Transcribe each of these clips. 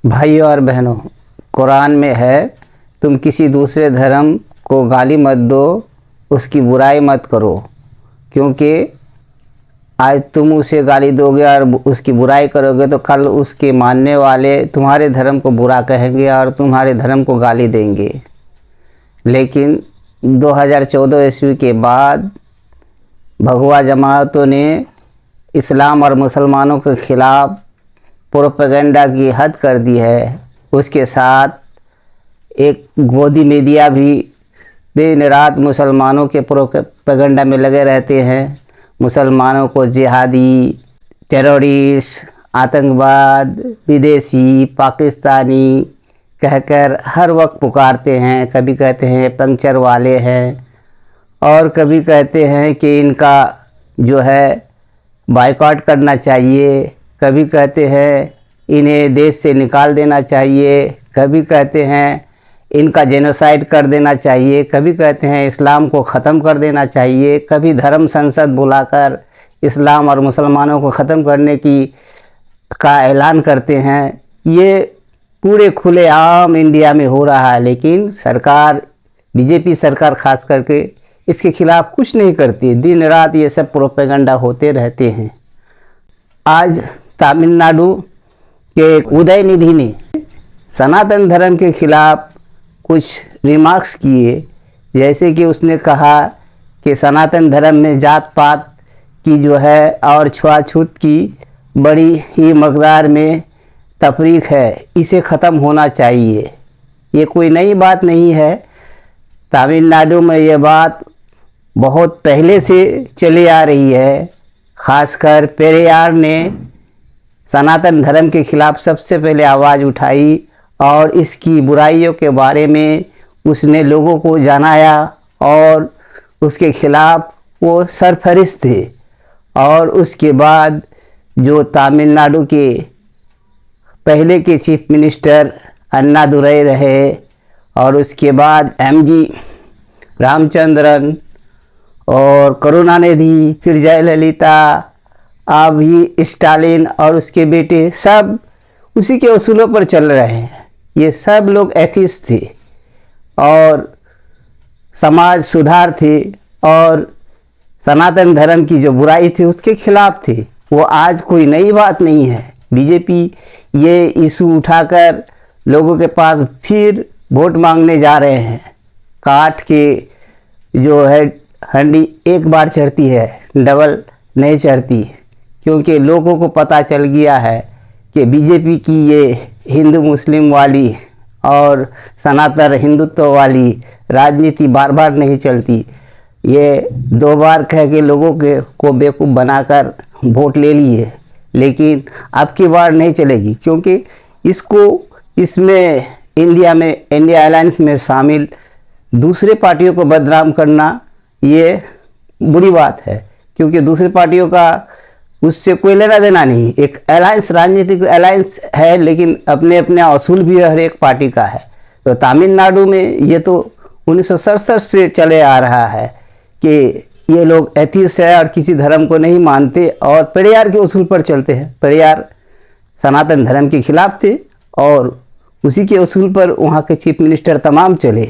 भाइयों और बहनों, कुरान में है, तुम किसी दूसरे धर्म को गाली मत दो, उसकी बुराई मत करो, क्योंकि आज तुम उसे गाली दोगे और उसकी बुराई करोगे तो कल उसके मानने वाले तुम्हारे धर्म को बुरा कहेंगे और तुम्हारे धर्म को गाली देंगे। लेकिन 2014 ईस्वी के बाद भगवा जमातों ने इस्लाम और मुसलमानों के ख़िलाफ़ प्रोपेगेंडा की हद कर दी है। उसके साथ एक गोदी मीडिया भी दिन रात मुसलमानों के प्रोपेगेंडा में लगे रहते हैं। मुसलमानों को जिहादी, टेररिस्ट, आतंकवाद, विदेशी, पाकिस्तानी कहकर हर वक्त पुकारते हैं। कभी कहते हैं पंक्चर वाले हैं और कभी कहते हैं कि इनका जो है बायकॉट करना चाहिए, कभी कहते हैं इन्हें देश से निकाल देना चाहिए, कभी कहते हैं इनका जेनोसाइड कर देना चाहिए, कभी कहते हैं इस्लाम को ख़त्म कर देना चाहिए, कभी धर्म संसद बुलाकर इस्लाम और मुसलमानों को ख़त्म करने का ऐलान करते हैं। ये पूरे खुलेआम इंडिया में हो रहा है, लेकिन सरकार, बीजेपी सरकार खास करके इसके खिलाफ़ कुछ नहीं करती। दिन रात ये सब प्रोपेगेंडा होते रहते हैं। आज तमिलनाडु के उदयनिधि ने सनातन धर्म के खिलाफ़ कुछ रिमार्क्स किए, जैसे कि उसने कहा कि सनातन धर्म में जात पात की जो है और छुआछूत की बड़ी ही मकदार में तफरीक है, इसे ख़त्म होना चाहिए। ये कोई नई बात नहीं है। तमिलनाडु में ये बात बहुत पहले से चली आ रही है। ख़ासकर पेरियार ने सनातन धर्म के ख़िलाफ़ सबसे पहले आवाज़ उठाई और इसकी बुराइयों के बारे में उसने लोगों को जनाया और उसके ख़िलाफ़ वो सरफरिस्त थे। और उसके बाद जो तमिलनाडु के पहले के चीफ मिनिस्टर अन्नादुरई रहे और उसके बाद एमजी रामचंद्रन और करुणानिधि, फिर जयललिता, अभी स्टालिन और उसके बेटे, सब उसी के उसूलों पर चल रहे हैं। ये सब लोग एथिस्ट थे और समाज सुधार थे और सनातन धर्म की जो बुराई थी उसके खिलाफ थे। वो आज कोई नई बात नहीं है। बीजेपी ये इशू उठाकर लोगों के पास फिर वोट मांगने जा रहे हैं। काठ के जो है हंडी एक बार चढ़ती है, डबल नहीं चढ़ती, क्योंकि लोगों को पता चल गया है कि बीजेपी की ये हिंदू मुस्लिम वाली और सनातन हिंदुत्व वाली राजनीति बार बार नहीं चलती। ये दो बार कह के लोगों को बेवकूफ़ बनाकर वोट ले लिए, लेकिन अब की बार नहीं चलेगी, क्योंकि इसमें इंडिया अलायंस में शामिल दूसरे पार्टियों को बदनाम करना ये बुरी बात है, क्योंकि दूसरी पार्टियों का उससे कोई लेना देना नहीं। एक अलायंस, राजनीतिक अलायंस है, लेकिन अपने अपने असूल भी हर एक पार्टी का है। तो तमिलनाडु में ये तो 1967 से चले आ रहा है कि ये लोग एथिस्ट है और किसी धर्म को नहीं मानते और पेरियार के उसूल पर चलते हैं। पेरियार सनातन धर्म के खिलाफ थे और उसी के उसूल पर वहाँ के चीफ मिनिस्टर तमाम चले।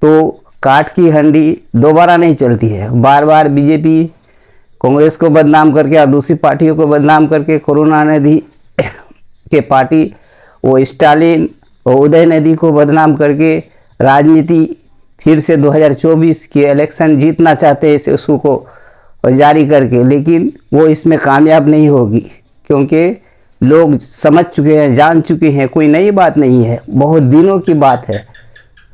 तो काठ की हंडी दोबारा नहीं चलती है। बार बार बीजेपी कांग्रेस को बदनाम करके और दूसरी पार्टियों को बदनाम करके, करुणानिधि के पार्टी वो स्टालिन और उदयनिधि को बदनाम करके राजनीति फिर से 2024 के इलेक्शन जीतना चाहते हैं इस इशू को जारी करके, लेकिन वो इसमें कामयाब नहीं होगी, क्योंकि लोग समझ चुके हैं, जान चुके हैं। कोई नई बात नहीं है, बहुत दिनों की बात है।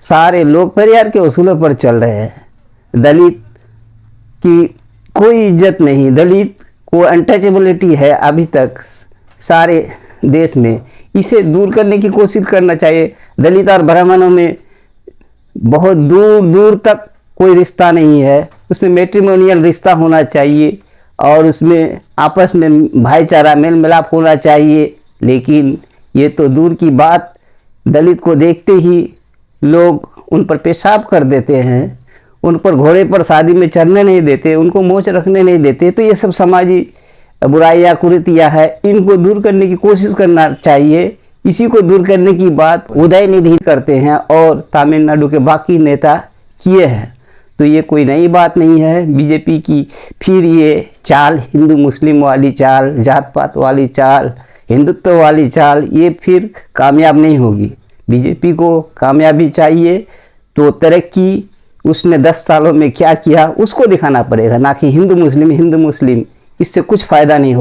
सारे लोग पेरियार के उसूलों पर चल रहे हैं। दलित की कोई इज्जत नहीं, दलित को अनटचेबिलिटी है अभी तक सारे देश में। इसे दूर करने की कोशिश करना चाहिए। दलित और ब्राह्मणों में बहुत दूर दूर तक कोई रिश्ता नहीं है, उसमें मैट्रिमोनियल रिश्ता होना चाहिए और उसमें आपस में भाईचारा, मेल मिलाप होना चाहिए। लेकिन ये तो दूर की बात, दलित को देखते ही लोग उन पर पेशाब कर देते हैं, उन पर घोड़े पर शादी में चढ़ने नहीं देते, उनको मोच रखने नहीं देते। तो ये सब समाजी बुराइयाँ, कुरीतियाँ है, इनको दूर करने की कोशिश करना चाहिए। इसी को दूर करने की बात उदयनिधि करते हैं और तमिलनाडु के बाकी नेता किए हैं। तो ये कोई नई बात नहीं है बीजेपी की। फिर ये चाल, हिंदू मुस्लिम वाली चाल, जात पात वाली चाल, हिंदुत्व वाली चाल, ये फिर कामयाब नहीं होगी। बीजेपी को कामयाबी चाहिए तो तरक्की उसने 10 सालों में क्या किया उसको दिखाना पड़ेगा, ना कि हिंदू मुस्लिम इससे कुछ फ़ायदा नहीं होगा।